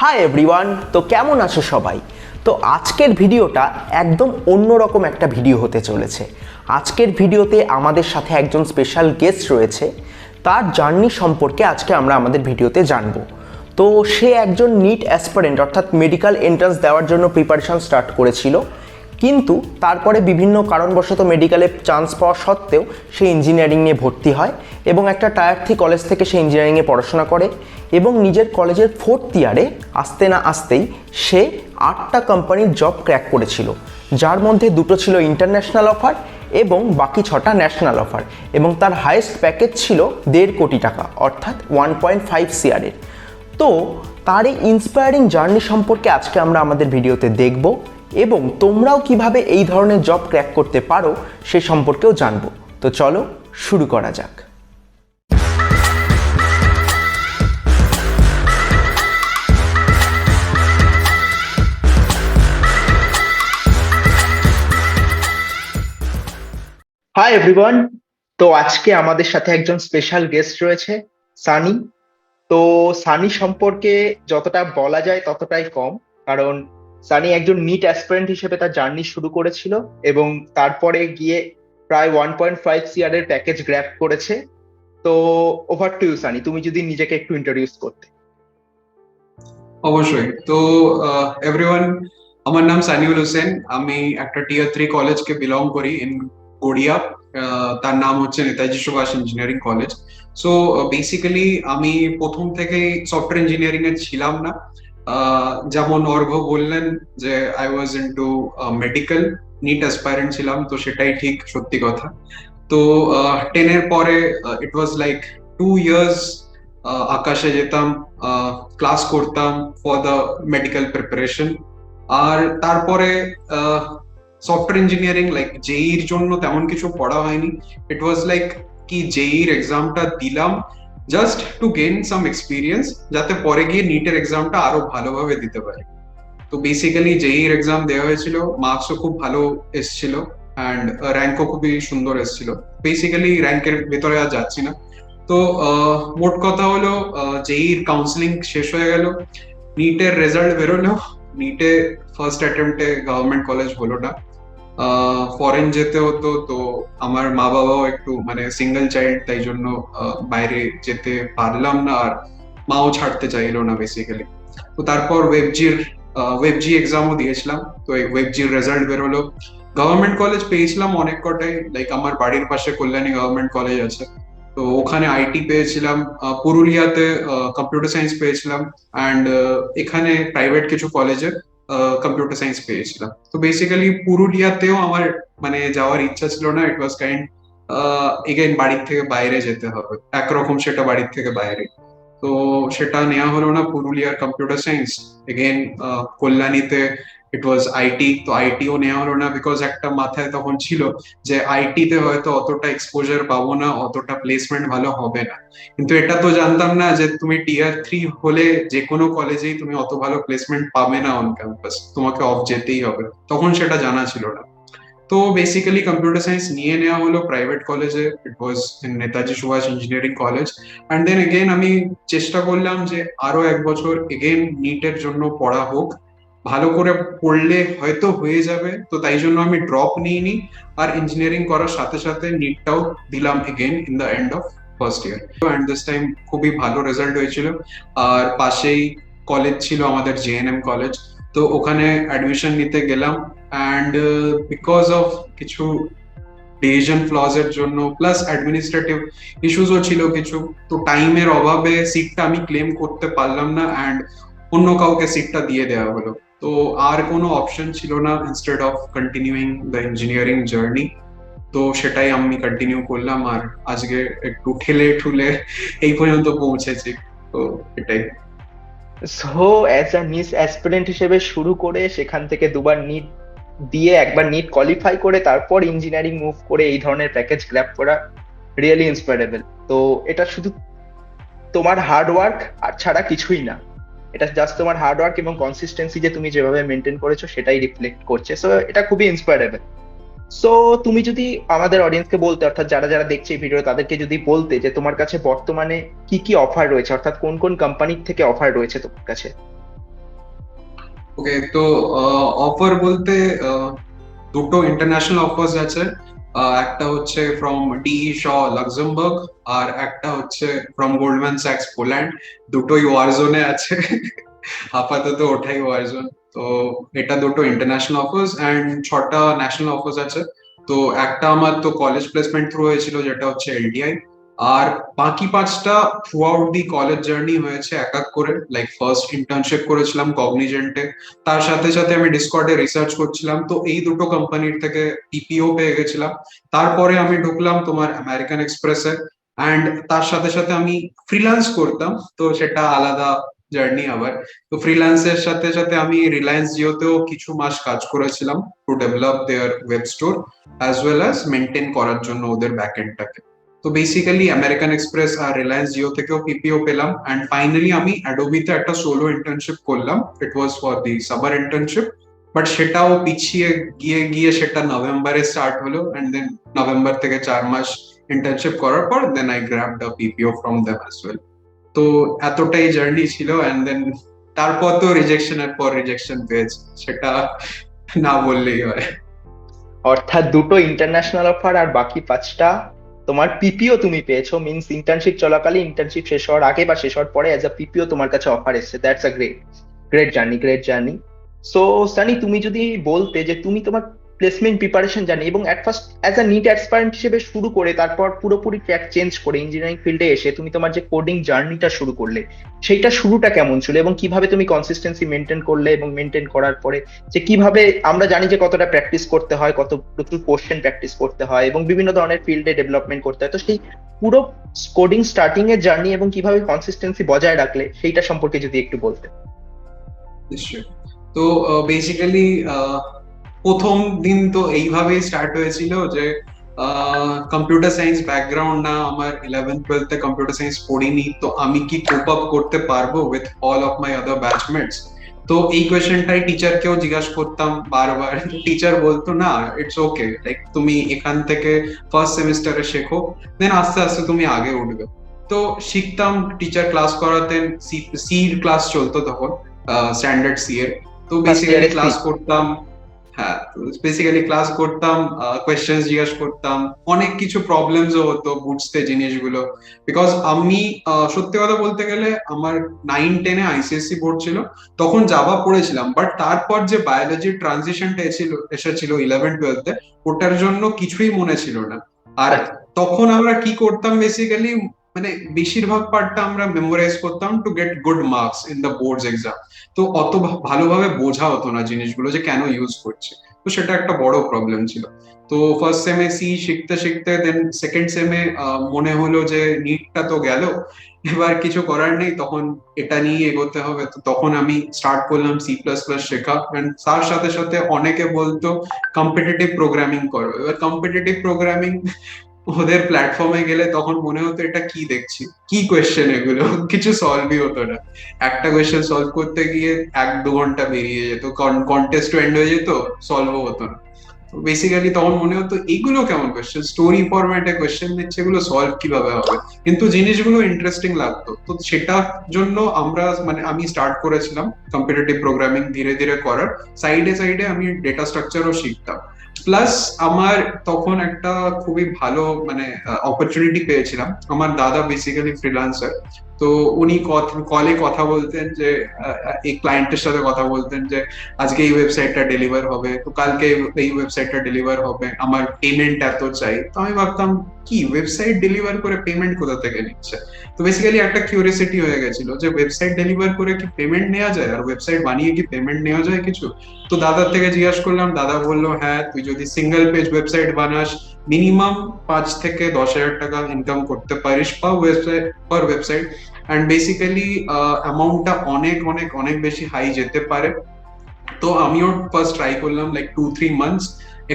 Hi everyone, তো কেমন আছো সবাই? তো আজকের ভিডিওটা একদম অন্যরকম একটা ভিডিও হতে চলেছে। আজকের ভিডিওতে আমাদের সাথে একজন স্পেশাল গেস্ট রয়েছে। তার জার্নি সম্পর্কে আজকে আমরা আমাদের ভিডিওতে জানবো। তো সে একজন নিট অ্যাসপারেন্ট অর্থাৎ মেডিকেল এন্ট্রান্স দেওয়ার জন্য প্রিপারেশন স্টার্ট করেছিল, কিন্তু তারপরে বিভিন্ন কারণবশত মেডিকেলে চান্স পাওয়া সত্ত্বেও সে ইঞ্জিনিয়ারিং নিয়ে ভর্তি হয় এবং একটা টায়ার 3 কলেজ থেকে সে ইঞ্জিনিয়ারিংয়ে পড়াশোনা করে এবং নিজের কলেজের 4th ইয়ারে আসতে না আসতেই সে 8টা কোম্পানির জব ক্র্যাক করেছিল, যার মধ্যে 2টো ছিল ইন্টারন্যাশনাল অফার এবং বাকি 6টা ন্যাশনাল অফার, এবং তার হাইয়েস্ট প্যাকেজ ছিল 1.5 কোটি টাকা অর্থাৎ 1.5 CR-এর। তো তার এই ইন্সপায়ারিং জার্নি সম্পর্কে আজকে আমরা আমাদের ভিডিওতে দেখব এবং তোমরাও কিভাবে এই ধরনের জব ক্র্যাক করতে পারো সে সম্পর্কেও জানবো। তো চলো শুরু করা যাক। হাই এভরিওয়ান, তো আজকে আমাদের সাথে একজন স্পেশাল গেস্ট রয়েছে, সানি। তো সানি সম্পর্কে যতটা বলা যায় ততটাই কম, কারণ সানি একজন নিট অ্যাসপিরেন্ট হিসেবে তার জার্নি শুরু করেছিল এবং তারপরে গিয়ে প্রায় 1.5 CR এর প্যাকেজ গ্র্যাব করেছে। তো ওভার টু ইউ সানি, তুমি যদি নিজেকে একটু ইন্ট্রোডিউস করতে। অবশ্যই। তো এভরিওয়ান, আমার নাম সানিউল হোসেন। আমি একটা টিয়ার 3 কলেজকে বিলং করি ইন গড়িয়া। তার নাম হচ্ছে Netaji Subhash engineering college. So basically আমি প্রথম থেকেই সফটওয়্যার ইঞ্জিনিয়ারিং এ ছিলাম না। যেমন অর্ঘ বললেন যে I was into medical, NEET aspirant ছিলাম, তো সেটাই ঠিক, সত্যি কথা। তো 10 এর পরে ইট ওয়াজ লাইক 2 ইয়ার্স আকাশে যেতাম, ক্লাস করতাম ফর দ্য মেডিকেল প্রিপারেশন। আর তারপরে সফটওয়্যার ইঞ্জিনিয়ারিং লাইক জেইর জন্য তেমন কিছু পড়া হয়নি। ইট ওয়াজ লাইক কি জেইর এক্সামটা দিলাম just to gain some experience, যাতে পরে গিয়ে নিটের এক্সামটা আরো ভালোভাবে দিতে পারি। তো বেসিক্যালি জেইর এক্সাম দেওয়া হয়েছিল, মার্কসও খুব ভালো এসেছিল অ্যান্ড র্যাঙ্কও খুবই সুন্দর এসেছিল। বেসিক্যালি র্যাঙ্কের ভেতরে আর যাচ্ছি না। তো মোট কথা হলো, জেইর কাউন্সিলিং শেষ হয়ে গেল, নিটের রেজাল্ট বেরোলো। নিটে ফার্স্ট অ্যাটেম্পটে গভর্নমেন্ট কলেজ হলো না, ফরেন যেতে হতো। তো আমার মা বাবাও একটু মানে সিঙ্গেল চাইল্ড, তাই জন্য বাইরে যেতে পারলাম না, আর মাও ছাড়তে চাইলো না বেসিক্যালি। তো তারপর ওয়েবজি এক্সামও দিয়েছিলাম। তো এই ওয়েবজির রেজাল্ট বেরোলো, গভর্নমেন্ট কলেজ পেয়েছিলাম অনেক কটাই। লাইক আমার বাড়ির পাশে কল্যাণী গভর্নমেন্ট কলেজ আছে, তো ওখানে আইটি পেয়েছিলাম। পুরুলিয়াতে কম্পিউটার সায়েন্স পেয়েছিলাম, অ্যান্ড এখানে প্রাইভেট কিছু কলেজে কম্পিউটার সায়েন্স পেয়েছিলাম। তো বেসিক্যালি পুরুলিয়াতেও আমার মানে যাওয়ার ইচ্ছা ছিল না। ইট ওয়াজ কাইন্ড এগেইন বাড়ির থেকে বাইরে যেতে হবে, একরকম সেটা বাড়ির থেকে বাইরে। তো সেটা নেওয়া হলো না, পুরুলিয়ার কম্পিউটার সায়েন্স। এগেইন কল্যাণীতে ইট ওয়াজ আইটি, তো আইটিও নেওয়া হলো না, বিকজ একটা মাথায় তখন ছিল যে আইটি তে হয়তো অতটা এক্সপোজার পাবো না, অতটা প্লেসমেন্ট ভালো হবে না। কিন্তু এটা তো জানতাম না যে তুমি টিয়ার 3 হলে যে কোনো কলেজেই তুমি অত ভালো প্লেসমেন্ট পাবে না অন ক্যাম্পাস, তোমাকে অফ যেতেই হবে। তখন সেটা জানা ছিল না। তো বেসিক্যালি কম্পিউটার সায়েন্স নিয়ে নেওয়া হলো প্রাইভেট কলেজে, it was in Netaji Subhash engineering college. And then again আমি চেষ্টা করলাম যে আরো 1 বছর এগেইন নিটের জন্য পড়া হোক, ভালো করে পড়লে হয়তো হয়ে যাবে। তো তাই জন্য আমি ড্রপ নিইনি, আর ইঞ্জিনিয়ারিং করার সাথে সাথে নিটটাও দিলাম again in the end of first year. And this time খুবই ভালো রেজাল্ট হয়েছিল। আর পাশেই কলেজ ছিল আমাদের জেএনএম কলেজ, তো ওখানে অ্যাডমিশন নিতে গেলাম। অ্যান্ড বিকজ অফ কিছু ডিসিশন ফ্লজ এর জন্য প্লাস অ্যাডমিনিস্ট্রেটিভ ইস্যুসও ছিল কিছু, তো টাইমের অভাবে সিটটা আমি ক্লেম করতে পারলাম না, অ্যান্ড অন্য কাউকে সিটটা দিয়ে দেওয়া হলো। তো আর কোনো অপশন ছিল না instead of continuing the engineering journey. তো সেটাই আমি কন্টিনিউ করলাম, আর আজকে একটু ঠেলে ঠুলে এই পর্যন্ত পৌঁছেছি। তো এটাই। So as a NEET aspirant হিসেবে শুরু করে সেখান থেকে দুবার নিট দিয়ে একবার নিট কোয়ালিফাই করে তারপর ইঞ্জিনিয়ারিং মুভ করে এই ধরনের প্যাকেজ গ্র্যাব করা রিয়েলি ইন্সপায়ারেবল। তো এটা শুধু তোমার হার্ড ওয়ার্ক আর ছাড়া কিছুই না, এটা জাস্ট তোমার হার্ড ওয়ার্ক এবং কনসিস্টেন্সি যে তুমি যেভাবে মেনটেন করেছো সেটাই রিফ্লেক্ট করছে। সো এটা খুবই ইন্সপায়ারেবল। সো তুমি যদি আমাদের অডিয়েন্সকে বলতে, অর্থাৎ যারা যারা দেখছে এই ভিডিও তাদেরকে যদি বলতে যে তোমার কাছে বর্তমানে কি কি অফার রয়েছে, অর্থাৎ কোন কোন কোম্পানির থেকে অফার রয়েছে তোমার কাছে। ওকে, তো অফার বলতে দুটো ইন্টারন্যাশনাল অফার্স আছে। একটা হচ্ছে ফ্রম ডিই শ লাক্সেমবার্গ, আর একটা হচ্ছে ফ্রম গোল্ডম্যান স্যাক্স পোল্যান্ড। দুটোই ওয়ার জোনে আছে। আপাতত ওঠাই ওয়ার জোন। তো এটা দুটো ইন্টারন্যাশনাল অফার্স এন্ড 6টা ন্যাশনাল অফার্স আছে। তো একটা আমার তো কলেজ প্লেসমেন্ট থ্রু হয়েছিল, যেটা হচ্ছে এলটিআই। আর বাকি 5টা through out the college journey হয়েছে এক এক করে। লাইক ফার্স্ট ইন্টার্নশিপ করেছিলাম কগনিজেন্টে, তার সাথে সাথে আমি ডিসকর্ডে রিসার্চ করছিলাম, তো এই দুটো কোম্পানির থেকে টিপিও পেয়ে গেছিলাম। তারপরে আমি ঢুকলাম তোমার আমেরিকান এক্সপ্রেসে, অ্যান্ড তার সাথে সাথে আমি ফ্রিল্যান্স করতাম, তো সেটা আলাদা জার্নি আবার। তো ফ্রিল্যান্সের সাথে সাথে আমি রিলায়েন্স জিওতেও কিছু মাস কাজ করেছিলাম to develop there web store as well as maintain করার জন্য ওদের ব্যাকএন্ডটাকে। তো বেসিক্যালি আমেরিকান এক্সপ্রেস আর রিলায়েন্স জিও থেকেও পিপিও পেলাম, অ্যান্ড ফাইনালি আমি অ্যাডোবিতে একটা সোলো ইন্টার্নশিপ করলাম। It was for the summer internship, but সেটাও পিছিয়ে গিয়ে গিয়ে সেটা নভেম্বরে স্টার্ট হলো, অ্যান্ড দেন নভেম্বর থেকে 4 মাস ইন্টার্নশিপ করার পর then I grabbed a PPO from them as well. তো এতটাই জার্নি ছিল, অ্যান্ড দেন তারপর তো রিজেকশনের পর রিজেকশন পেয়েছি, সেটা না বললেই হয়। অর্থাৎ দুটো ইন্টারন্যাশনাল অফার আর বাকি 5টা তোমার পিপিও তুমি পেয়েছো, মিন্স ইন্টার্নশিপ চলাকালীন, ইন্টার্নশিপ শেষ হওয়ার আগে বা শেষ হওয়ার পরে অ্যাজ আ পিপিও তোমার কাছে অফার এসেছে। That's a great great journey, great journey. So Sunny, তুমি যদি বলতে যে তুমি তোমার প্লেসমেন্ট প্রিপারেশন জানি এবং at first as a NEET aspirant হিসেবে শুরু করে তারপর পুরোপুরি ট্র্যাক চেঞ্জ করে ইঞ্জিনিয়ারিং ফিল্ডে এসে তুমি তোমার যে কোডিং জার্নিটা শুরু করলে, সেইটা শুরুটা কেমন ছিল এবং কিভাবে তুমি কনসিস্টেন্সি মেনটেন করলে এবং মেনটেন করার পরে যে কিভাবে, আমরা জানি যে কতটা প্র্যাকটিস করতে হয়, কত প্রচুর কোশ্চেন প্র্যাকটিস করতে হয় এবং বিভিন্ন ধরনের ফিল্ডে ডেভেলপমেন্ট করতে হয়, তো সেই পুরো কোডিং স্টার্টিং এর জার্নি এবং কিভাবে কনসিস্টেন্সি বজায় রাখলে সেইটা সম্পর্কে যদি একটু বলতে। নিশ্চয়ই। তো বেসিক্যালি প্রথম দিন তো এইভাবেই স্টার্ট হয়েছিল যে কম্পিউটার সায়েন্স ব্যাকগ্রাউন্ড না আমার, 11th 12th কম্পিউটার সায়েন্স পড়িনি, তো আমি কি কোপ আপ করতে পারবো with all of my other batchmates. তো এই কোয়েশ্চেনটাই টিচারকেও জিজ্ঞাসা করতাম বারবার। টিচার বলতো না, ইটস ওকে, লাইক তুমি এখান থেকে ফার্স্ট সেমিস্টারে শেখো, দেন আস্তে আস্তে তুমি আগে উঠবে। তো শিখতাম, টিচার ক্লাস করাতেন, সি ক্লাস চলতো তখন, স্ট্যান্ডার্ড সি এর। তো ফার্স্ট বেসিক্যালি ইয়ারে সি। ক্লাস করতাম। হ্যাঁ, বেসিক্যালি ক্লাস করতাম, কোয়েশ্চেন্স জিজ্ঞাসা করতাম, অনেক কিছু প্রবলেমসও হতো বুঝতে জিনিসগুলো। বিকজ আমি সত্যি কথা বলতে গেলে আমার 9-10-এ আইসিএসসি বোর্ড ছিল, তখন জাভা পড়েছিলাম, বাট তারপর যে বায়োলজির ট্রানজিশনটা এসেছিল 11-12-এ, ওটার জন্য কিছুই মনে ছিল না। আর তখন আমরা কি করতাম বেসিক্যালি, মানে বেশিরভাগ পার্টটা আমরা মেমোরাইজ করতাম to get good marks in the boards exam. তো অত ভালোভাবে বোঝা হতো না জিনিসগুলো যে কেন ইউজ করছে। তো সেটা একটা বড় প্রবলেম ছিল। তো ফার্স্ট সেমে সি শিখতে শিখতে দেন সেকেন্ড সেমে মনে হলো যে নিটটা তো গেল, এবার কিছু করার নেই, তখন এটা নিয়ে এগোতে হবে। তো তখন আমি স্টার্ট করলাম সি প্লাস প্লাস শেখা, and তার সাথে সাথে অনেকে বলতো কম্পিটিটিভ প্রোগ্রামিং করো। এবার কম্পিটিটিভ প্রোগ্রামিং ওদের প্ল্যাটফর্মে গেলে তখন মনে হতো এটা কি দেখছি, কি কোয়েশ্চেন এগুলো, কিছু সলভই হতো না। একটা কোয়েশ্চেন সলভ করতে গিয়ে 1-2 ঘন্টা বেরিয়ে যেত, কন্টেস্ট এন্ড হয়ে যেত, সলভও হতো না। বেসিক্যালি তখন মনে হতো এগুলো কেমন কোয়েশ্চেন, স্টোরি ফরম্যাটে কোয়েশ্চেন দিচ্ছে, এগুলো সলভ কিভাবে হবে। কিন্তু জিনিসগুলো ইন্টারেস্টিং লাগতো, তো সেটার জন্য আমরা, মানে আমি স্টার্ট করেছিলাম কম্পিটিটিভ প্রোগ্রামিং ধীরে ধীরে করার। সাইডে সাইডে আমি ডেটা স্ট্রাকচারও শিখতাম। প্লাস আমার তখন একটা খুবই ভালো মানে অপরচুনিটি পেয়েছিলাম। আমার দাদা বেসিক্যালি ফ্রিল্যান্সার, তো উনি কলে কথা বলতেন যে এই ক্লায়েন্টের সাথে কথা বলতেন যে আজকে এই ওয়েবসাইটটা ডেলিভার হবে, তো কালকে এই ওয়েবসাইটটা ডেলিভার হবে, আমার পেমেন্ট এত চাই। তো আমি ভাবতাম কি ওয়েবসাইট ডেলিভার করে পেমেন্ট কোথা থেকে নিচ্ছে। তো বেসিক্যালি একটা কিউরিয়াসিটি হয়ে গেছিল যে ওয়েবসাইট ডেলিভার করে কি পেমেন্ট নেওয়া যায়, আর ওয়েবসাইট বানিয়ে কি পেমেন্ট নেওয়া যায় কিছু। তো দাদার থেকে জিজ্ঞাসা করলাম, দাদা বললো হ্যাঁ, তুই যদি সিঙ্গেল পেজ ওয়েবসাইট বানাস মিনিমাম 5 থেকে 10 হাজার টাকা ইনকাম করতে পারিস পার ওয়েবসাইট। অ্যান্ড বেসিক্যালি অ্যামাউন্টটা অনেক অনেক অনেক বেশি হাই যেতে পারে। তো আমিও ফার্স্ট ট্রাই করলাম লাইক 2-3 মান্থস,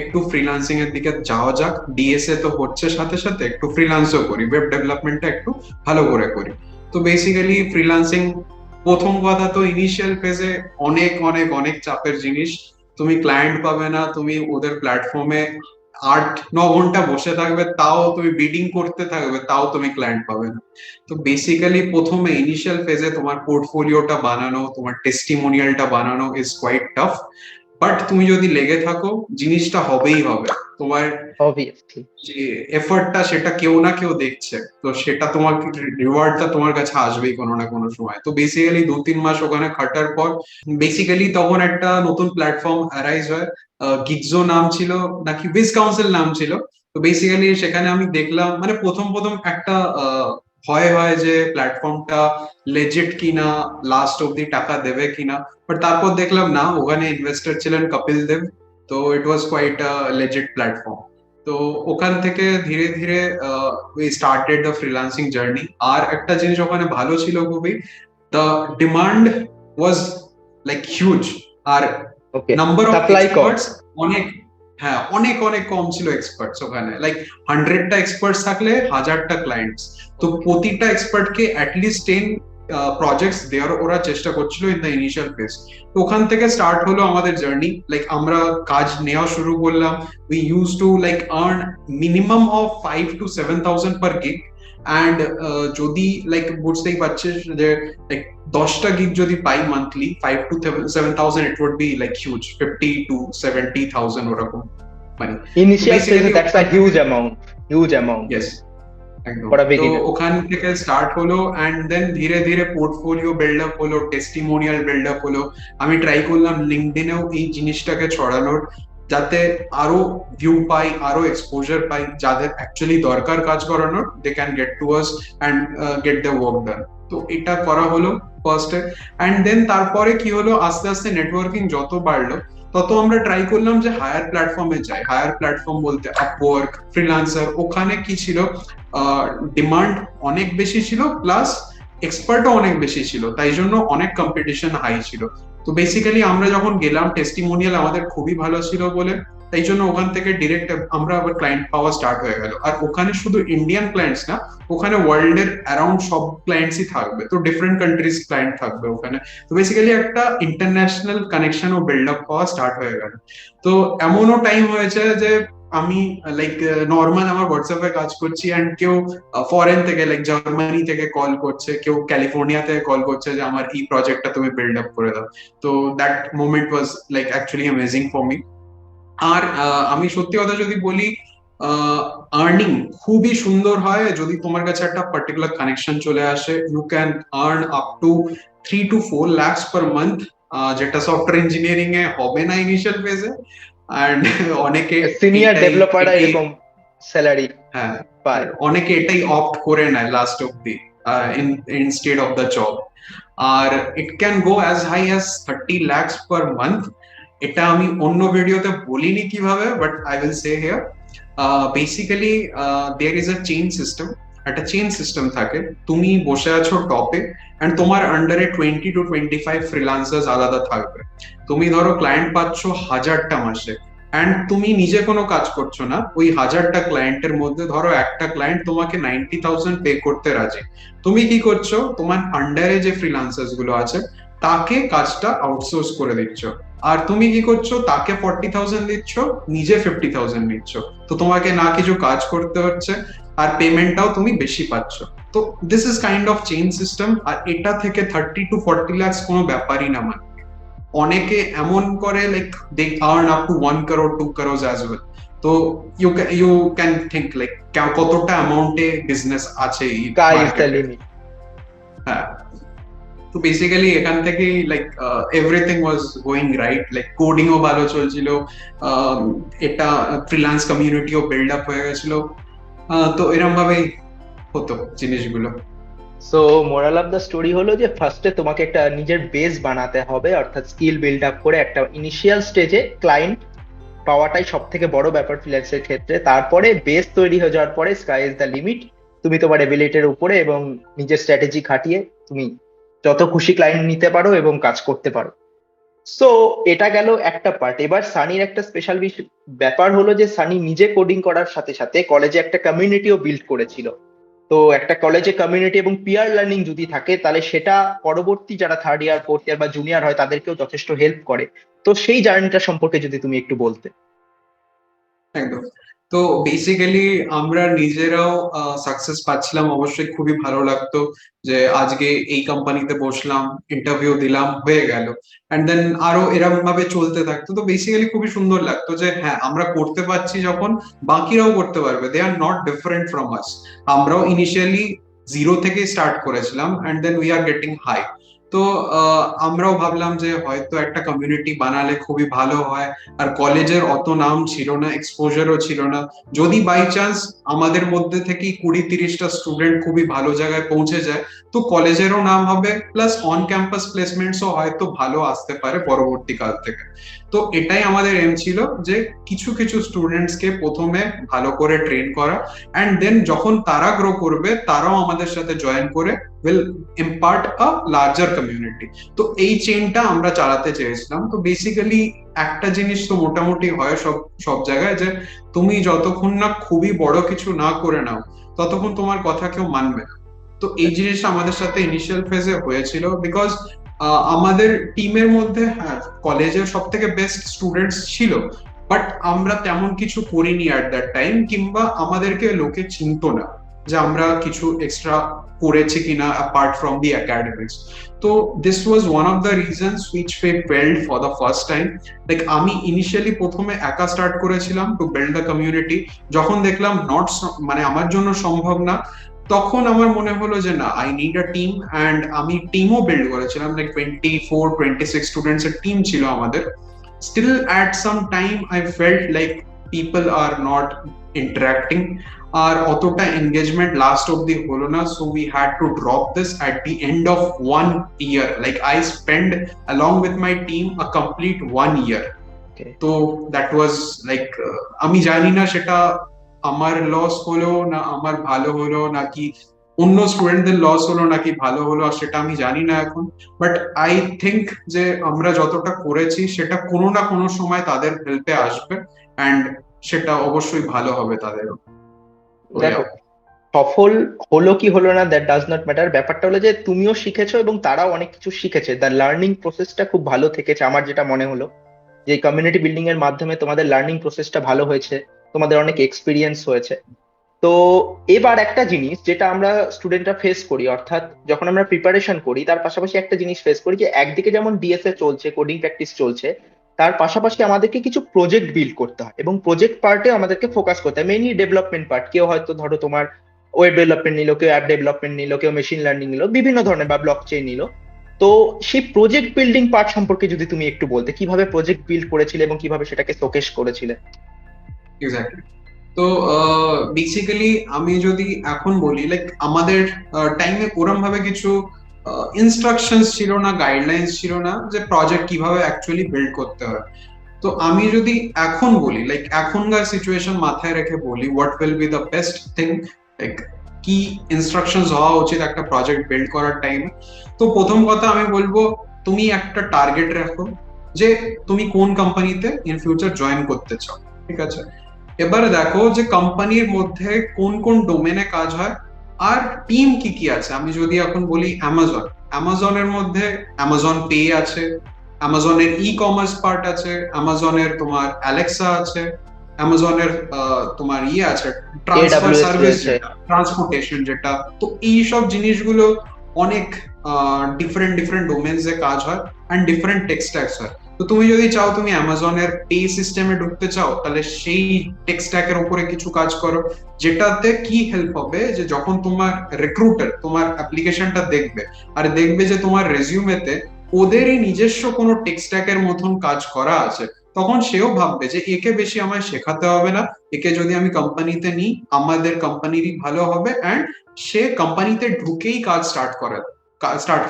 একটু ফ্রিল্যান্সিং এর দিকে যাওয়া যাক, ডিএসএ তো হচ্ছে সাথে সাথে একটু ফ্রিল্যান্সও করি, ওয়েব ডেভেলপমেন্টটা একটু ভালো করে করি। তো বেসিক্যালি ফ্রিল্যান্সিং, প্রথম কথা তো ইনিশিয়াল ফেজে অনেক অনেক অনেক চাপের জিনিস। তুমি ক্লায়েন্ট পাবে না, তুমি ওদের প্ল্যাটফর্মে 8-9 ঘন্টা বসে থাকবে, তাও তুমি বিডিং করতে থাকবে, তাও তুমি ক্লায়েন্ট পাবে না। তো বেসিক্যালি প্রথমে ইনিশিয়াল ফেজে তোমার পোর্টফোলিওটা বানানো, তোমার টেস্টিমোনিয়ালটা বানানো ইজ কোয়াইট টাফ। বাট তুমি যদি লেগে থাকো, জিনিসটা হবেই হবে। তোমার অবভিয়াসলি। যে এফর্টটা, সেটা কেউ না কেউ দেখছে, তো সেটা তোমাকে রিওয়ার্ডটা তোমার কাছে আসবেই কোনো না কোনো সময়। তো বেসিক্যালি 2-3 মাস ওখানে খাটার পর বেসিক্যালি তখন একটা নতুন প্ল্যাটফর্ম অ্যারাইজ হয়। গিগজো নাম ছিল, নাকি উইজ কাউন্সিল নাম ছিল। তো বেসিক্যালি সেখানে আমি দেখলাম, মানে প্রথম প্রথম একটা ভয় হয় যে প্ল্যাটফর্মটা লেজিট কিনা, লাস্ট অব্দি টাকা দেবে কিনা। বাট তারপর দেখলাম না, ওখানে ইনভেস্টর ছিলেন কপিল দেব। তো it was quite a legit platform. তো ওখান থেকে ধীরে ধীরে we started the freelancing journey. আর একটা জিনিস ওখানে ভালো ছিল খুবই, the demand was like huge. আর ওকে, নাম্বার অফ সাপ্লাই কম। এক্সপার্টস অনেক, হ্যাঁ অনেক অনেক কম ছিল এক্সপার্টস ওখানে। লাইক 100টা এক্সপার্টস থাকলে 1000টা ক্লায়েন্টস। তো প্রতিটা এক্সপার্টকে অ্যাটলিস্ট 10 প্রজেক্টস দেওয়ার ওরা চেষ্টা করছিল ইন দ্য ইনিশিয়াল ফেজ। তো ওখান থেকে স্টার্ট হলো আমাদের জার্নি। লাইক আমরা কাজ নেওয়া শুরু করলাম। we used to like earn minimum of 5 to 7 thousand per gig. and যদি লাইক বুঝতেই পারছিস যে লাইক 10টা গিগ যদি পাই monthly 5 to 7 thousand, it would be like huge, 50 to 70 thousand ওরকম মানে। ইনিশিয়াল ফেজে basically that's a huge amount, huge amount yes, একদম। ফর আ তো বিগিনার। ওখান থেকে স্টার্ট হলো, এন্ড দেন ধীরে ধীরে পোর্টফোলিও বিল্ড আপ হলো, টেস্টিমোনিয়াল বিল্ড আপ হলো। আমি ট্রাই করলাম লিঙ্কডইনেও এই জিনিসটাকে ছড়ানোর, যাতে আরো ভিউ পাই, আরো এক্সপোজার পাই। যাদের অ্যাকচুয়ালি দরকার কাজ করানোর, they can get to us and get the work done. তো এটা করা হলো ফার্স্টে। এন্ড দেন তারপরে কি হলো, আস্তে আস্তে নেটওয়ার্কিং যত বাড়লো, তত আমরা ট্রাই করলাম যে হায়ার প্ল্যাটফর্মে যাই। হায়ার প্ল্যাটফর্ম বলতে আপওয়ার্ক, ফ্রিল্যান্সার। ওখানে কি ছিল, ডিমান্ড অনেক বেশি ছিল, প্লাস এক্সপার্টও অনেক বেশি ছিল, তাই জন্য অনেক কম্পিটিশন হাই ছিল। তো বেসিক্যালি আমরা যখন গেলাম, টেস্টিমোনিয়াল আমাদের খুবই ভালো ছিল বলে, তাই জন্য ওখান থেকে ডিরেক্ট আমরা আবার ক্লায়েন্ট পাওয়া স্টার্ট হয়ে গেল। আর ওখানে শুধু ইন্ডিয়ান ক্লায়েন্টস না, ওখানে ওয়ার্ল্ড এর অ্যারাউন্ড সব ক্লায়েন্টসই থাকবে। তো ডিফারেন্ট কান্ট্রিজ ক্লায়েন্ট থাকবে ওখানে। তো বেসিক্যালি একটা ইন্টারন্যাশনাল কানেকশন ও বিল্ড আপ হওয়া স্টার্ট হয়ে গেল। তো এমনও টাইম হয়েছে যে আমি লাইক নর্মাল আমার হোয়াটসঅ্যাপে কাজ করছি, এন্ড কেউ ফরেন থেকে, লাইক জার্মানি থেকে কল করছে, কেউ ক্যালিফোর্নিয়া থেকে কল করছে যে আমার এই প্রজেক্টটা তুমি বিল্ড আপ করে দাও। তো that moment was like actually amazing for me. আর আমি সত্যি কথা যদি বলি, আর্নিং খুবই সুন্দর হয় যদি তোমার কাছে একটা পার্টিকুলার কানেকশন চলে আসে। You can earn up to 3 to 4 lakhs per month, যেটা সফটওয়্যার ইঞ্জিনিয়ারিং এ হবে না ইনিশিয়াল ফেজে। এন্ড অনেকে সিনিয়র এটাই ডেভেলপাররা এটাই এরকম স্যালারি হ্যাঁ, পায়। অনেকে এটাই অপ্ট করে নেয় লাস্ট অব্দি ইনস্টেড অফ দ্য জব। আর it can go as high as 30 lakhs per month। এটা আমি অন্য ভিডিওতে বলিনি কিভাবে, but I will say here. Basically there is a chain system. একটা চেইন সিস্টেম থাকে, তুমি বসে আছো টপে, এন্ড তোমার আন্ডারে 20 to 25 ফ্রিল্যান্সার্স আলাদা থাকবে। তুমি ধরো ক্লায়েন্ট পাচ্ছ 1000টা মাসে, এন্ড তুমি নিজে কোনো কাজ করছো না। ওই 1000টা ক্লায়েন্টের মধ্যে ধরো একটা ক্লায়েন্ট তোমাকে 90,000 পে করতে রাজি। তুমি কি করছো, তোমার আন্ডারে যে ফ্রিল্যান্সার্স গুলো আছে তাকে কাজটা আউটসোর্স করে দিচ্ছ। আর তুমি কি করছো, তাকে 40,000 দিচ্ছ, নিজে 50,000 নিচ্ছ। তো তোমাকে না কিছু কাজ করতে হচ্ছে, আর পেমেন্টটাও তুমি বেশি পাচ্ছ। তো this is kind of chain system. আর এটা থেকে 30 to 40 lakhs কোনো ব্যাপারই না। মানে অনেকে এমন করে, like they earn up to 1 crore 2 crores as well. তো ইউ ক্যান থিঙ্ক লাইক কতটা অ্যামাউন্টে বিজনেস আছে এই স্কাই ইজ দ্য মার্কেটে। লিমিট। হ্যাঁ, তো বেসিক্যালি এখান থেকেই like everything was going right. Like কোডিংও ভালো চলছিল, এটা ফ্রিল্যান্স কমিউনিটিও বিল্ড আপ হয়ে গেছিল। তো এরকম ভাবেই হতো জিনিসগুলো। So moral of the story হলো যে ফার্স্টে তোমাকে একটা নিজের বেস বানাতে হবে, অর্থাৎ স্কিল বিল্ড আপ করে একটা ইনিশিয়াল স্টেজে ক্লায়েন্ট পাওয়াটাই সব থেকে বড় ব্যাপার ফ্রিল্যান্সের ক্ষেত্রে। তারপরে বেস তৈরি হয়ে যাওয়ার পরে স্কাই ইজ দ্য লিমিট। তুমি তোমার এবিলিটির উপরে এবং নিজের স্ট্র্যাটেজি খাটিয়ে তুমি যত খুশি ক্লায়েন্ট নিতে পারো এবং কাজ করতে পারো। সো এটা গেল একটা পার্ট। এবার সানির একটা স্পেশাল ব্যাপার হলো যে সানি নিজে কোডিং করার সাথে সাথে কলেজে একটা কমিউনিটিও বিল্ড করেছিল। তো একটা কলেজে কমিউনিটি এবং পিয়ার লার্নিং যদি থাকে তাহলে সেটা পরবর্তী যারা থার্ড ইয়ার ফোর্থ ইয়ার বা জুনিয়র হয় তাদেরকেও যথেষ্ট হেল্প করে। তো সেই জার্নিটা সম্পর্কে যদি তুমি একটু বলতে। একদম। তো বেসিক্যালি আমরা নিজেরাও সাকসেস পাচ্ছিলাম, অবশ্যই খুবই ভালো লাগতো যে আজকে এই কোম্পানিতে বসলাম, ইন্টারভিউ দিলাম, হয়ে গেল, এন্ড দেন আরো এরকম ভাবে চলতে থাকতো। তো বেসিক্যালি খুবই সুন্দর লাগতো যে হ্যাঁ আমরা করতে পারছি, যখন বাকিরাও করতে পারবে, they are not different from us. আমরাও ইনিশিয়ালি জিরো থেকে স্টার্ট করেছিলাম, and then we are getting high. তো আমরাও ভাবলাম যে হয়তো একটা কমিউনিটি বানালে খুবই ভালো হয়। আর কলেজের অত নাম ছিল না, এক্সপোজারও ছিল না। যদি বাই চান্স আমাদের মধ্যে থেকে 20-30টা স্টুডেন্ট খুবই ভালো জায়গায় পৌঁছে যায়, তো কলেজেরও নাম হবে, প্লাস অন ক্যাম্পাস প্লেসমেন্টসও হয়তো ভালো আসতে পারে পরবর্তীকাল থেকে। তো এটাই আমাদের এম ছিল, যে কিছু কিছু স্টুডেন্টস কে প্রথমে ভালো করে ট্রেন করা, অ্যান্ড দেন যখন তারা গ্রো করবে তারাও আমাদের সাথে জয়েন করে will impart a larger community. তো এই চেনটা আমরা চালাতে চেয়েছিলাম। তো বেসিক্যালি একটা জিনিস তো মোটামুটি হয় সব সব জায়গায়, যে তুমি যতক্ষণ না খুবই বড় কিছু না করে নাও, ততক্ষণ তোমার কথা কেউ মানবে না। তো এই জিনিসটা আমাদের সাথে ইনিশিয়াল ফেজে হয়েছিল, বিকজ আমাদের টিমের মধ্যে হ্যাঁ কলেজের সব থেকে বেস্ট স্টুডেন্টস ছিল, বাট আমরা তেমন কিছু করিনি অ্যাট দ্যাট টাইম, কিংবা আমাদেরকে লোকে চিনতো না যে আমরা কিছু এক্সট্রা করেছি কিনা অ্যাপার্ট ফ্রম দি একাডেমিক্স। তো this was one of the reasons which we failed for the first time. Like আমি ইনিশিয়ালি প্রথমে একা স্টার্ট করেছিলাম টু বিল্ড দ্য কমিউনিটি। যখন দেখলাম মানে আমার জন্য সম্ভব না, তখন আমার মনে হলো যে না, I need a team, and আমি টিমও বিল্ড করেছিলাম। লাইক 24-26 স্টুডেন্টস এর টিম ছিল আমাদের। Still at some time I felt like people are not interacting, আর অতটা এনগেজমেন্ট লাস্ট অব্দি হলো না, so we had to drop this at the end of 1 year। Like I spend along with my team a complete 1 year। তো that was like, আমি জানি না সেটা আমার লস হলো না আমার ভালো হলো, নাকি অন্য স্টুডেন্টদের লস হলো নাকি ভালো হলো, আর সেটা আমি জানি না এখন। বাট আই থিঙ্ক যে আমরা যতটা করেছি সেটা কোনো না কোনো সময় তাদের হেল্পে আসবে, অ্যান্ড সেটা অবশ্যই ভালো হবে তাদেরও। দেখো, সফল হলো কি হলো না দ্যাট ডাজ নট ম্যাটার। ব্যাপারটা হলো যে তুমিও শিখেছো এবং তারাও অনেক কিছু শিখেছে। দ্য লার্নিং প্রসেসটা খুব ভালো থেকেছে আমার যেটা মনে হলো, যে কমিউনিটি বিল্ডিং এর মাধ্যমে তোমাদের লার্নিং প্রসেসটা ভালো হয়েছে, তোমাদের অনেক এক্সপিরিয়েন্স হয়েছে। তো এবার একটা জিনিস যেটা আমরা স্টুডেন্টরা ফেস করি, অর্থাৎ যখন আমরা প্রিপারেশন করি তার পাশাপাশি একটা জিনিস ফেস করি, যে একদিকে যেমন ডিএসএ চলছে, কোডিং প্র্যাকটিস চলছে, তার পাশাপাশি আমাদেরকে কিছু প্রজেক্ট বিল্ড করতে হয় এবং প্রজেক্ট পার্টে আমাদেরকে ফোকাস করতে হয়। মেইনলি ডেভেলপমেন্ট পার্ট, কেউ হয়তো ধরো তোমার ওয়েব ডেভেলপমেন্ট নিল, কেউ অ্যাপ ডেভেলপমেন্ট নিল, কেউ মেশিন লার্নিং নিল, বিভিন্ন ধরনের, বা ব্লক চেইন নিল। তো সেই প্রজেক্ট বিল্ডিং পার্ট সম্পর্কে যদি তুমি একটু বলতে, কিভাবে প্রজেক্ট বিল্ড করেছিলে এবং কিভাবে সেটাকে শোকেস করেছিলে। এক্স্যাক্টলি। তো বেসিক্যালি আমি যদি এখন বলি, লাইক আমাদের টাইমে ওরম ভাবে কিছু ইনস্ট্রাকশনস ছিল না, গাইডলাইন্স ছিল না যে প্রজেক্ট কিভাবে অ্যাকচুয়ালি বিল্ড করতে হয়। তো আমি যদি এখন বলি, লাইক এখনকার সিচুয়েশন মাথায় রেখে বলি, what will be the best thing, like কি ইনস্ট্রাকশনস হওয়া উচিত একটা প্রজেক্ট বিল্ড করার টাইমে। তো প্রথম কথা আমি বলবো, তুমি একটা টার্গেট রাখো যে তুমি কোন কোম্পানিতে ইন ফিউচার জয়েন করতে চাও, ঠিক আছে? এবারে দেখো যে কোম্পানির মধ্যে কোন কোন ডোমেনে কাজ হয়, আর টিম কি কি আছে। আমি যদি এখন বলি অ্যামাজনের মধ্যে অ্যামাজন পে আছে, অ্যামাজনের ই কমার্স পার্ট আছে, অ্যামাজনের তোমার অ্যালেক্সা আছে, অ্যামাজনের তোমার ইয়ে আছে ট্রান্সফার AWS সার্ভিস, রয়েছে। ট্রান্সপোর্টেশন যেটা। তো এই সব জিনিসগুলো অনেক ডিফারেন্ট ডিফারেন্ট ডোমেন্স এ কাজ হয়, অ্যান্ড ডিফারেন্ট টেক স্ট্যাকস হয়। তো তুমি যদি চাও তুমি অ্যামাজনের পে সিস্টেমে ঢুকতে চাও, তাহলে সেই টেক স্ট্যাকের উপরে কিছু কাজ করো, যেটাতে কি হেল্প হবে যে যখন তোমার রিক্রুটার তোমার অ্যাপ্লিকেশনটা দেখবে, আর দেখবে যে তোমার রেজিউমেতে ওদেরই নিজস্ব কোনো টেক স্ট্যাকের মতন কাজ করা আছে, তখন সেও ভাববে যে একে বেশি আমায় শেখাতে হবে না, একে যদি আমি কোম্পানিতে নিই আমাদের কোম্পানিরই ভালো হবে, অ্যান্ড সে কোম্পানিতে ঢুকেই কাজ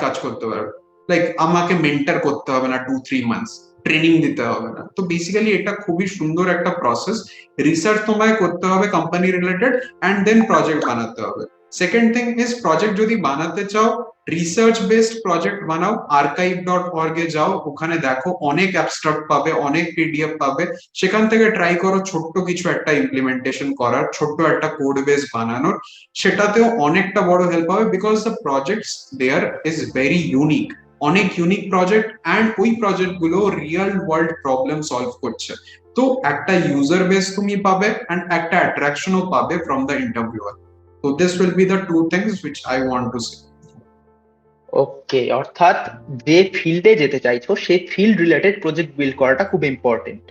কাজ করতে পারবে। লাইক আমাকে মেন্টর করতে হবে না 2-3 মান্থস, ট্রেনিং দিতে হবে না। তো বেসিক্যালি এটা খুবই সুন্দর একটা প্রসেস। রিসার্চ তোমায় করতে হবে company related, and then project বানাতে হবে। সেকেন্ড থিং ইজ, প্রজেক্ট যদি বানাতে চাও, রিসার্চ বেসড প্রজেক্ট বানাও। archive.org এ যাও, ওখানে দেখো অনেক অ্যাবস্ট্রাক্ট পাবে, অনেক পিডিএফ পাবে। সেখান থেকে ট্রাই করো ছোট্ট কিছু একটা ইমপ্লিমেন্টেশন করার, ছোট্ট একটা কোড বেস বানানোর। সেটাতেও অনেকটা বড় হেল্প হবে, because the projects there is very unique. অনেক ইউনিক প্রজেক্ট অ্যান্ড ওই প্রজেক্ট গুলো রিয়েল ওয়ার্ল্ড প্রবলেম সলভ করছে। তো একটা ইউজার বেস তুমি পাবে অ্যান্ড একটা অ্যাট্রাকশনও পাবে ফ্রম দ্য ইন্টারভিউয়ার। তো this will be the two things which I want to say. Okay, অর্থাৎ যে ফিল্ডে যেতে চাইছো সেই ফিল্ড রিলেটেড প্রজেক্ট বিল্ড করাটা খুব ইম্পর্টেন্ট।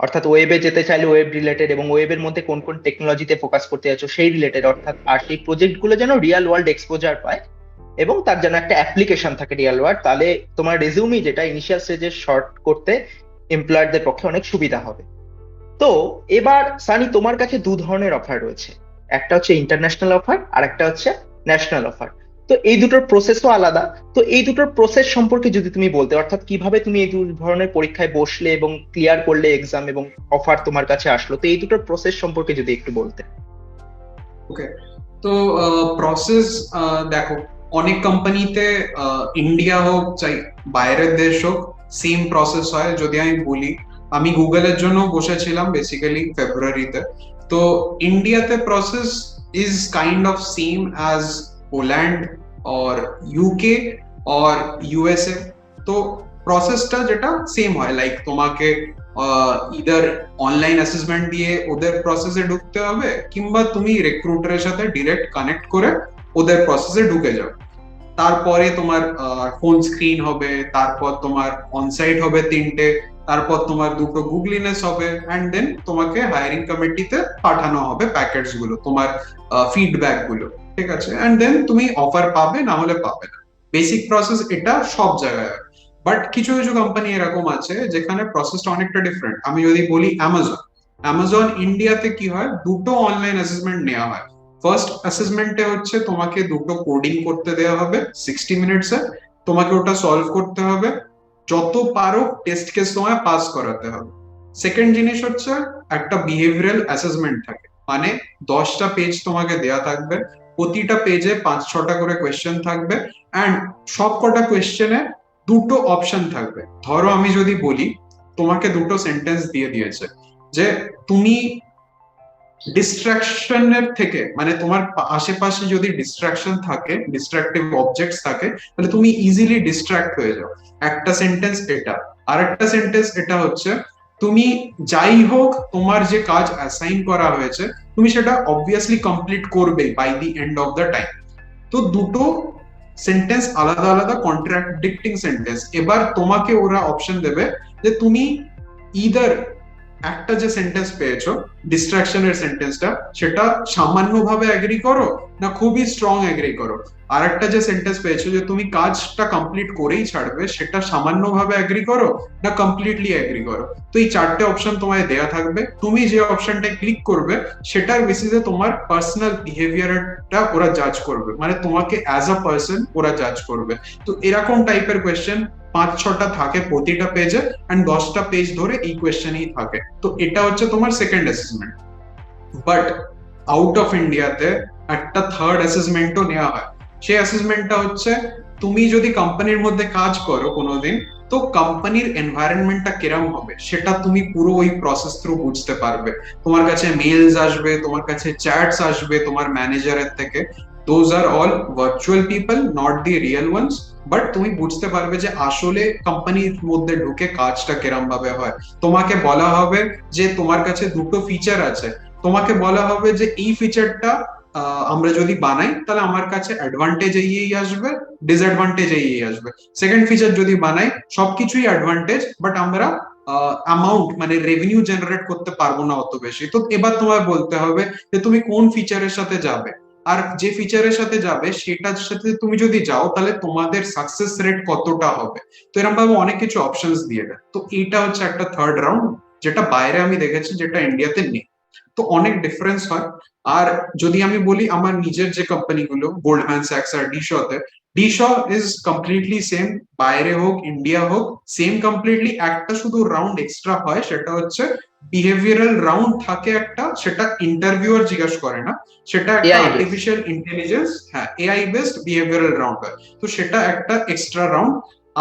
অর্থাৎ ওয়েবে যেতে চাইলে ওয়েব রিলেটেড, এবং ওয়েবের মধ্যে কোন কোন টেকনোলজিতে ফোকাস করতে চাইছো সেই রিলেটেড, অর্থাৎ আর সেই প্রজেক্ট গুলো যেন রিয়েল ওয়ার্ল্ড এক্সপোজার পায় এবং তার যেন একটা অ্যাপ্লিকেশন থাকে রিয়েল ওয়ার্ল্ড, তাহলে তোমার রেজিউমি যেটা ইনিশিয়াল স্টেজে শর্ট করতে এমপ্লয়ারদের পক্ষে অনেক সুবিধা হবে। তো এবার সানি, তোমার কাছে দু ধরনের অফার রয়েছে, একটা হচ্ছে ইন্টারন্যাশনাল অফার আর একটা হচ্ছে ন্যাশনাল অফার। তো এই দুটোর প্রসেসও আলাদা। তো এই দুটোর প্রসেস সম্পর্কে যদি তুমি বলতে, অর্থাৎ কিভাবে তুমি এই দু ধরনের পরীক্ষায় বসলে এবং ক্লিয়ার করলে এক্সাম এবং অফার তোমার কাছে আসলো, তো এই দুটোর প্রসেস সম্পর্কে যদি একটু বলতে। ওকে, তো প্রসেস দেখো, অনেক কোম্পানিতে ইন্ডিয়া হোক চাই বাইরের দেশ হোক সেম প্রসেস হয়। যদি আমি বলি, আমি গুগলের জন্য বসেছিলাম বেসিক্যালি ফেব্রুয়ারিতে। তো ইন্ডিয়াতে process is kind of same as Poland or UK or USA. তো প্রসেসটা যেটা সেম হয়, লাইক তোমাকে ইদার অনলাইন অ্যাসেসমেন্ট দিয়ে ওদের প্রসেসে ঢুকতে হবে, কিংবা তুমি রিক্রুটারের সাথে ডিরেক্ট কানেক্ট করে ওদের প্রসেসে ঢুকে যাও। তারপরে তোমার ফোন স্ক্রিন হবে, তারপর তোমার অনসাইট হবে 3টে, তারপর তোমার 2টো গুগলিনেস হবে, অ্যান্ড দেন তোমাকে হায়ারিং কমিটিতে পাঠানো হবে প্যাকেটস গুলো, তোমার ফিডব্যাক গুলো, ঠিক আছে? অ্যান্ড দেন তুমি অফার পাবে, না হলে পাবে না। বেসিক প্রসেস এটা সব জায়গায়। বাট কিছু কিছু কোম্পানি এরকম আছে যেখানে প্রসেসটা অনেকটা ডিফারেন্ট। আমি যদি বলি অ্যামাজন ইন্ডিয়াতে কি হয়, 2টো অনলাইন অ্যাসেসমেন্ট নেওয়া হয়। ফার্স্ট অ্যাসেসমেন্টে হচ্ছে তোমাকে 2টো কোডিং করতে দেওয়া হবে 60 মিনিটসে, তোমাকে ওটা সলভ করতে হবে, যত পারো টেস্ট কেস তোমায় পাস করাতে হবে। সেকেন্ড জিনিস হচ্ছে একটা বিহেভিয়ারাল অ্যাসেসমেন্ট থাকে, মানে 10টা পেজ তোমাকে দেয়া থাকবে, প্রতিটা পেজে 5-6টা করে কোয়েশ্চেন থাকবে, অ্যান্ড সব কটা কোয়েশ্চেনে 2টো অপশন থাকবে। ধরো আমি যদি বলি, তোমাকে 2টো সেন্টেন্স দিয়ে দিয়েছে যে তুমি ডিস্ট্রাকশনের থেকে, মানে তোমার আশেপাশে যদি ডিস্ট্রাকশন থাকে, ডিস্ট্রাকটিভ অবজেক্টস থাকে, তাহলে তুমি ইজিলি ডিস্ট্রাক্ট হয়ে যাও। একটা সেন্টেন্স এটা। আর একটা সেন্টেন্স এটা হচ্ছে, তুমি যাই হোক তোমার যে কাজ অ্যাসাইন করা হয়েছে তুমি সেটা অবভিয়াসলি কমপ্লিট করবে by the end of the time. তো 2টো সেন্টেন্স আলাদা আলাদা কন্ট্রাডিক্টিং সেন্টেন্স। এবার তোমাকে ওরা অপশন দেবে যে তুমি ইদার একটা যে সেন্টেন্স পেয়েছো ডিস্ট্রাকশনের সেন্টেন্সটা, সেটা সামান্যভাবে এগ্রি করো, না খুবই স্ট্রং এগ্রি করো। আর একটা যে সেন্টেন্স পেয়েছো যে তুমি কাজটা কমপ্লিট করেই ছাড়বে, সেটা সামান্যভাবে এগ্রি করো, না কমপ্লিটলি এগ্রি করো। তো এই 4টে অপশন তোমায় দেয়া থাকবে, তুমি যে অপশনটা ক্লিক করবে সেটার বেসিসে তোমার পার্সোনাল বিহেভিয়ারটা ওরা জাজ করবে, মানে তোমাকে অ্যাজ আ পার্সন ওরা জাজ করবে। তো এরকম টাইপের কোয়েশ্চেন 5-6টা থাকে প্রতিটা পেজে, এন্ড 10টা পেজ ধরে এই কোয়েশ্চেনই থাকে। তো এটা হচ্ছে তোমার second assessment. But out of ইন্ডিয়াতে একটা থার্ড অ্যাসেসমেন্টও নেওয়া হয়। সেই অ্যাসেসমেন্টটা হচ্ছে, তুমি যদি কোম্পানির মধ্যে কাজ করো কোনোদিন, তো কোম্পানির এনভায়রনমেন্টটা কিরম হবে সেটা তুমি পুরো ওই প্রসেস থ্রু বুঝতে পারবে। তোমার কাছে মেইলস আসবে, তোমার কাছে চ্যাটস আসবে তোমার ম্যানেজারের থেকে। Those are all virtual people, not the real ones. But তুমি বুঝতে পারবে যে আসলে কোম্পানির মধ্যে ঢুকে কাজটা কিরম ভাবে হয়। তোমাকে বলা হবে যে তোমার কাছে 2টো ফিচার আছে, তোমাকে বলা হবে যে এই ফিচারটা আমরা যদি বানাই তাহলে আমার কাছে অ্যাডভান্টেজ এই আসবে, ডিসঅ্যাডভান্টেজ এই আসবে। সেকেন্ড ফিচার যদি বানাই সবকিছুই অ্যাডভান্টেজ, বাট আমরা অ্যামাউন্ট মানে রেভিনিউ জেনারেট করতে পারবো না অত বেশি। তো এবার তোমায় বলতে হবে যে তুমি কোন ফিচারের সাথে যাবে, আর যে ফিচারের সাথে যাবে সেটার সাথে তুমি যদি যাও তাহলে তোমাদের সাকসেস রেট কতটা হবে। তো এরকম ভাবে অনেক কিছু অপশনস দিয়ে দেয়। তো এইটা হচ্ছে একটা থার্ড রাউন্ড, যেটা বাইরে আমি দেখেছি, যেটা ইন্ডিয়াতে নেই। তো অনেক ডিফারেন্স হয়। আর যদি আমি বলি আমার নিজের যে কোম্পানিগুলো গোল্ডম্যান স্যাক্স আর ডিশতে, ডিশ ইজ কমপ্লিটলি সেম, বাইরে হোক ইন্ডিয়া হোক সেম কমপ্লিটলি। একটা শুধু রাউন্ড এক্সট্রা হয়, সেটা হচ্ছে বিহেভিয়ারাল রাউন্ড থাকে একটা, সেটা ইন্টারভিউয়ার জিজ্ঞাসা করে না, সেটা একটা আর্টিফিশিয়াল ইন্টেলিজেন্স, হ্যাঁ এআই বেসড বিহেভিয়ারাল রাউন্ড হয়। তো সেটা একটা এক্সট্রা রাউন্ড।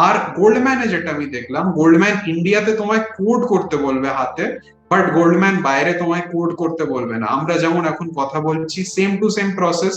আর গোল্ডম্যানে যেটা আমি দেখলাম, গোল্ডম্যান ইন্ডিয়াতে তোমায় কোড করতে বলবে হাতে, বাট গোল্ডম্যান বাইরে তোমায় কোড করতে বলবে না। আমরা যেমন এখন কথা বলছি সেম টু সেম প্রসেস,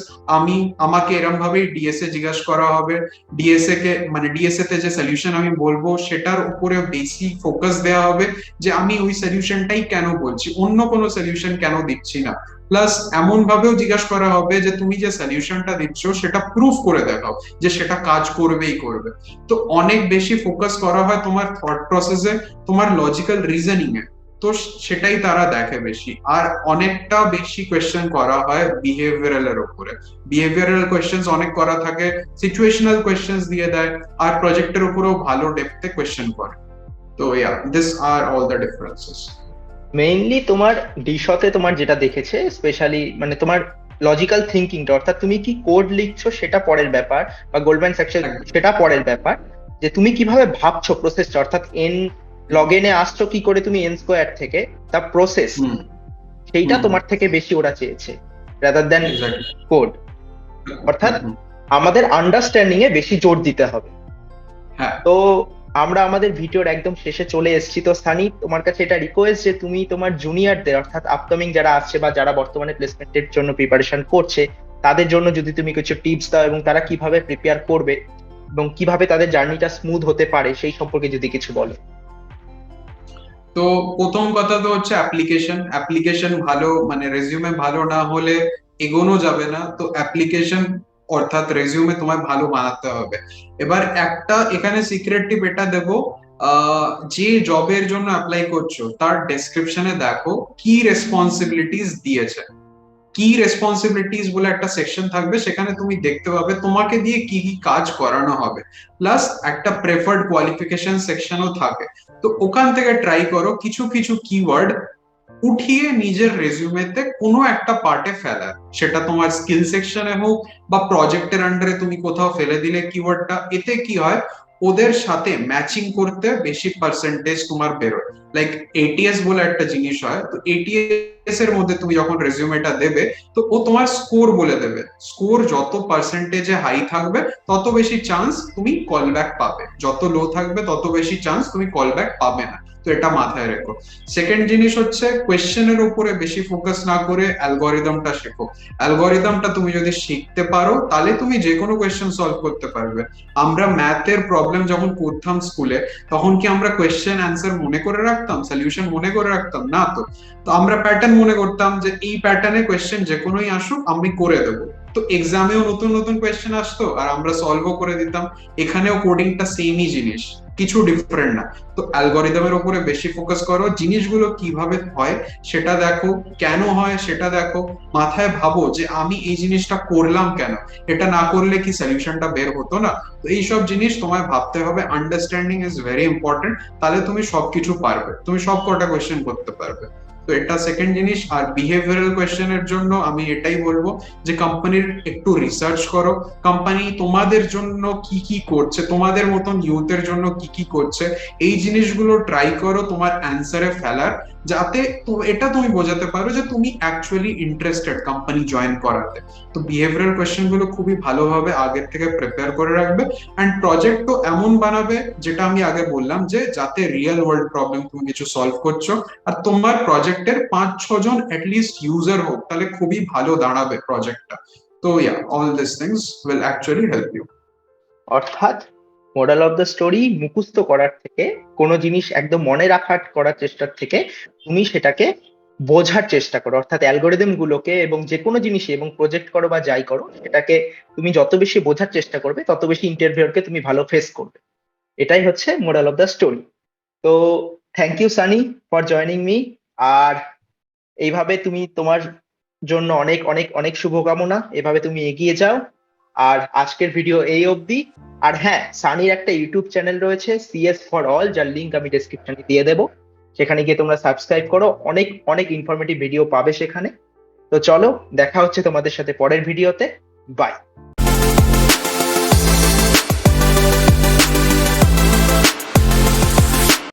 আমাকে এরকম ভাবে ডিএসএ জিজ্ঞাসা করা হবে, ডিএসএ কে মানে ডিএসএ তে যে সলিউশন আমি বলবো সেটার উপরে বেশি ফোকাস দেওয়া হবে, যে আমি ওই সলিউশনটাই কেন বলছি, অন্য কোনো সলিউশন কেন দিচ্ছি না। প্লাস এমন ভাবেও জিজ্ঞাসা করা হবে যে তুমি যে সলিউশনটা দিচ্ছ সেটা প্রুফ করে দেখাও যে সেটা কাজ করবেই করবে। তো অনেক বেশি ফোকাস করা হয় তোমার থট প্রসেসে, তোমার লজিক্যাল রিজনিং এ। তো সেটাই তারা দেখে বেশি। আর অনেকটা বেশি কোয়েশ্চেন করা হয় বিহেভিয়ারাল এর উপরে। বিহেভিয়ারাল কোয়েশ্চেন্স অনেক করা থাকে, সিচুয়েশনাল কোয়েশ্চেন্স দিয়ে দেয়, আর প্রজেক্টের উপরেও ভালো ডেপথে কোয়েশ্চেন করে। তো this are all the differences. Mainly তোমার ডিশতে তোমার যেটা দেখেছে স্পেশালি মানে তোমার লজিক্যাল থিঙ্কিংটা, অর্থাৎ তুমি কি কোড লিখছো সেটা পরের ব্যাপার, বা গোল্ডম্যান সেকশন সেটা পরের ব্যাপার, যে তুমি কিভাবে ভাবছো প্রসেসটা, অর্থাৎ এন লগ এনে আসছো কি করে তুমি এন স্কোয়ার থেকে, তা প্রসেস সেইটা তোমার থেকে বেশি ওরা চেয়েছে রাদার দ্যান কোড। অর্থাৎ আমাদের আন্ডারস্ট্যান্ডিং এ বেশি জোর দিতে হবে। তো আমরা আমাদের ভিডিওর একদম শেষে চলে এসেছি। তো সানি, তোমার কাছে এটা রিকোয়েস্ট যে তুমি তোমার জুনিয়রদের, অর্থাৎ আপকামিং যারা আসছে বা যারা বর্তমানে প্লেসমেন্টের জন্য প্রিপারেশন করছে, তাদের জন্য যদি তুমি কিছু টিপস দাও এবং তারা কিভাবে প্রিপেয়ার করবে এবং কিভাবে তাদের জার্নিটা স্মুথ হতে পারে সেই সম্পর্কে যদি কিছু বলো। তো প্রথম কথা তো হচ্ছে অ্যাপ্লিকেশন ভালো, মানে রেজিউমে ভালো না হলে এগোনো যাবে না। তো অ্যাপ্লিকেশন অর্থাৎ রেজিউমে তোমায় ভালো বানাতে হবে। এবার একটা এখানে সিক্রেট টিপ এটা দেবো, যে জবের জন্য অ্যাপ্লাই করছো তার ডেসক্রিপশনে দেখো কি রেসপন্সিবিলিটিস দিয়েছে। কি রেসপন্সিবিলিটিস বলে একটা সেকশন থাকবে, সেখানে তুমি দেখতে পাবে তোমাকে দিয়ে কি কি কাজ করানো হবে। প্লাস একটা প্রেফার্ড কোয়ালিফিকেশন সেকশনও থাকে। তো ওখান থেকে ট্রাই করো কিছু কিছু কিওয়ার্ড উঠিয়ে নিজের রেজিউমেতে কোনো একটা পার্টে ফেলার, সেটা তোমার স্কিল সেকশনে হোক বা প্রজেক্টের আন্ডারে তুমি কোথাও ফেলে দিলে কিওয়ার্ডটা, এতে কি হয় ওদের সাথে ম্যাচিং করতে বেশি পার্সেন্টেজ তোমার বেরোয়। লাইক এটিএস বলে একটা জিনিস হয়, তো এটিএস এর মধ্যে তুমি যখন রেজিউমেটা দেবে তো ও তোমার স্কোর বলে দেবে। স্কোর যত পার্সেন্টেজে হাই থাকবে তত বেশি চান্স তুমি কল ব্যাক পাবে, যত লো থাকবে তত বেশি চান্স তুমি কল ব্যাক পাবে না। তো এটা মাথায় রেখো। সেকেন্ড জিনিস হচ্ছে কোয়েশ্চেনের উপরে বেশি ফোকাস না করে অ্যালগোরিদমটা শেখো। অ্যালগোরিদমটা তুমি যদি শিখতে পারো তাহলে তুমি যে কোনো কোয়েশ্চেন সলভ করতে পারবে। আমরা ম্যাথের প্রবলেম যখন করতাম স্কুলে, তখন কি আমরা কোয়েশ্চেন অ্যান্সার মনে করে রাখতাম, সলিউশন মনে করে রাখতাম না? তো তো আমরা প্যাটার্ন মনে করতাম যে এই প্যাটার্নে কোয়েশ্চেন যে কোনোই আসুক আমি করে দেবো। তো এক্সামেও নতুন নতুন কোয়েশ্চেন আসতো আর আমরা সলভও করে দিতাম। এখানেও কোডিংটা সেমই জিনিস, কিছু ডিফারেন্ট না। তো অ্যালগোরিদমের উপরে বেশি ফোকাস করো, জিনিসগুলো কিভাবে হয় সেটা দেখো, কেন হয় সেটা দেখো, মাথায় ভাবো যে আমি এই জিনিসটা করলাম কেন, এটা না করলে কি সলিউশনটা বের হতো না। তো এইসব জিনিস তোমায় ভাবতে হবে। আন্ডারস্ট্যান্ডিং ইজ ভেরি ইম্পর্টেন্ট, তাহলে তুমি সবকিছু পারবে, তুমি সব কটা কোয়েশ্চেন করতে পারবে। তো এটা সেকেন্ড জিনিস। আর বিহেভিয়ারাল কোয়েশ্চেনের জন্য আমি এটাই বলবো যে কোম্পানির একটু রিসার্চ করো, কোম্পানি তোমাদের জন্য কি কি করছে, তোমাদের মতন ইউথের জন্য কি কি করছে, এই জিনিসগুলো ট্রাই করো তোমার অ্যান্সারে ফেলার, যাতে এটা তুমি বোঝাতে পারো যে তুমি অ্যাকচুয়ালি ইন্টারেস্টেড কোম্পানি জয়েন করাতে। তো বিহেভিয়ারাল কোয়েশ্চেন গুলো খুবই ভালোভাবে আগের থেকে প্রিপেয়ার করে রাখবে। অ্যান্ড প্রজেক্ট তো এমন বানাবে, যেটা আমি আগে বললাম, যে যাতে রিয়েল ওয়ার্ল্ড প্রবলেম তুমি কিছু সলভ করছো আর তোমার প্রজেক্টের 5-6 জন অ্যাটলিস্ট ইউজার হোক, তাহলে খুবই ভালো দাঁড়াবে প্রজেক্টটা। তো all this things will actually help you. অর্থাৎ মোরাল অফ দ্য স্টোরি, মুখস্থ করার থেকে, কোনো জিনিস একদম মনে রাখার করার চেষ্টার থেকে তুমি সেটাকে বোঝার চেষ্টা করো। অর্থাৎ অ্যালগোরিদম গুলোকে এবং যে কোনো জিনিসে, এবং প্রজেক্ট করো বা যাই করো, সেটাকে তুমি যত বেশি বোঝার চেষ্টা করবে তত বেশি ইন্টারভিউরকে তুমি ভালো ফেস করবে। এটাই হচ্ছে মোরাল অফ দ্য স্টোরি। তো thank you Sunny for joining me. আর এইভাবে তুমি তোমার জন্য অনেক অনেক অনেক শুভকামনা, এভাবে তুমি এগিয়ে যাও। আর আজকের ভিডিও এই অবধি। আর হ্যাঁ, সানির একটা ইউটিউব চ্যানেল রয়েছে সিএস ফর অল, যার লিঙ্ক আমি ডেসক্রিপশনে দিয়ে দেবো। সেখানে গিয়ে তোমরা সাবস্ক্রাইব করো, অনেক অনেক ইনফরমেটিভ ভিডিও পাবে সেখানে। তো চলো, দেখা হচ্ছে তোমাদের সাথে পরের ভিডিওতে। বাই।